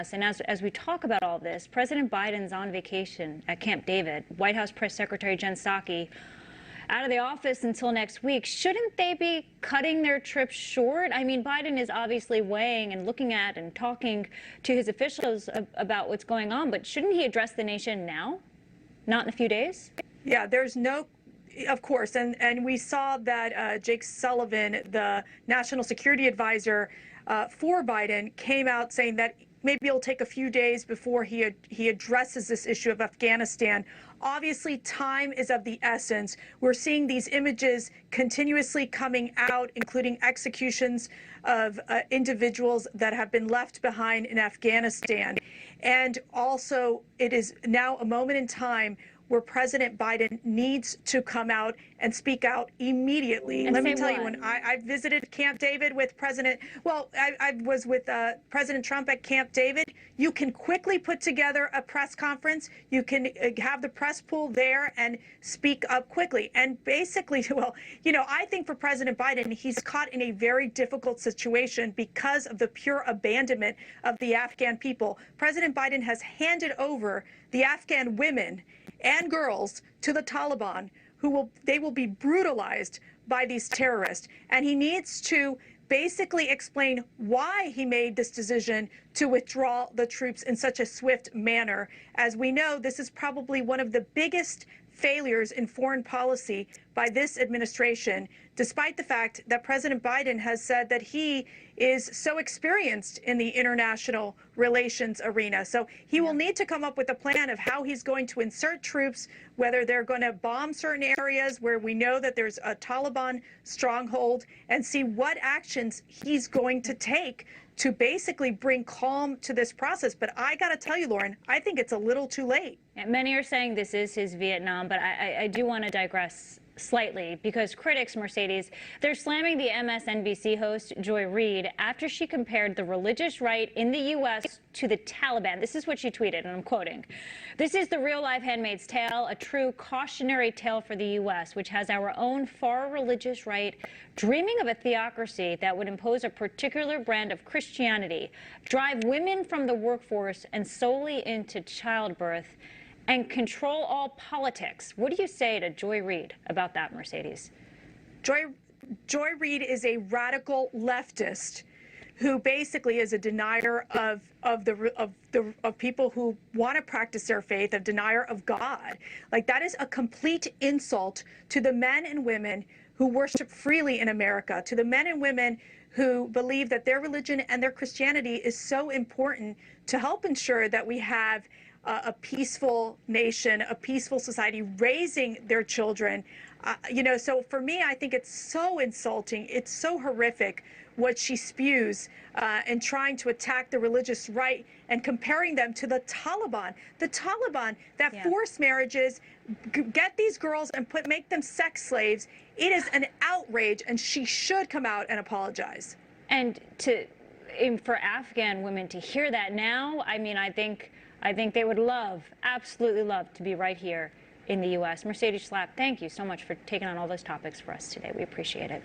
And as we talk about all this, President Biden's on vacation at Camp David. White House Press Secretary Jen Psaki out of the office until next week. Shouldn't they be cutting their trip short? I mean, Biden is obviously weighing and looking at and talking to his officials about what's going on, but shouldn't he address the nation now, not in a few days? Yeah, there's no, of course, and we saw that Jake Sullivan, the national security advisor for Biden, came out saying that maybe it'll take a few days before he addresses this issue of Afghanistan. Obviously, time is of the essence. We're seeing these images continuously coming out, including executions of individuals that have been left behind in Afghanistan. And also, it is now a moment in time where President Biden needs to come out and speak out immediately. And let me tell what? you, when I visited Camp David with I was with President Trump at Camp David. You can quickly put together a press conference. You can have the press pool there and speak up quickly. And basically, well, you know, I think for President Biden, he's caught in a very difficult situation because of the pure abandonment of the Afghan people. President Biden has handed over the Afghan women and girls to the Taliban, they will be brutalized by these terrorists. And he needs to basically explain why he made this decision to withdraw the troops in such a swift manner. As we know, this is probably one of the biggest failures in foreign policy by this administration, despite the fact that President Biden has said that he is so experienced in the international relations arena. So he will need to come up with a plan of how he's going to insert troops, whether they're going to bomb certain areas where we know that there's a Taliban stronghold, and see what actions he's going to take to basically bring calm to this process. But I got to tell you, Lauren, I think it's a little too late. Many are saying this is his Vietnam, but I do want to digress slightly, because critics, Mercedes, they're slamming the MSNBC host Joy Reid after she compared the religious right in the U.S. to the Taliban. This is what she tweeted, and I'm quoting. "This is the real-life Handmaid's Tale, a true cautionary tale for the U.S., which has our own far religious right dreaming of a theocracy that would impose a particular brand of Christianity, drive women from the workforce and solely into childbirth, and control all politics." What do you say to Joy Reid about that, Mercedes? Joy Reid is a radical leftist who basically is a denier of people who want to practice their faith, a denier of God. Like, that is a complete insult to the men and women who worship freely in America, to the men and women who believe that their religion and their Christianity is so important to help ensure that we have a peaceful nation, a peaceful society, raising their children. You know, so for me, I think it's so insulting. It's so horrific what she spews and trying to attack the religious right and comparing them to the Taliban. The Taliban that force marriages, get these girls and make them sex slaves. It is an outrage, and she should come out and apologize. And for Afghan women to hear that now, I mean, I think they would absolutely love to be right here in the U.S. Mercedes Schlapp, thank you so much for taking on all those topics for us today. We appreciate it.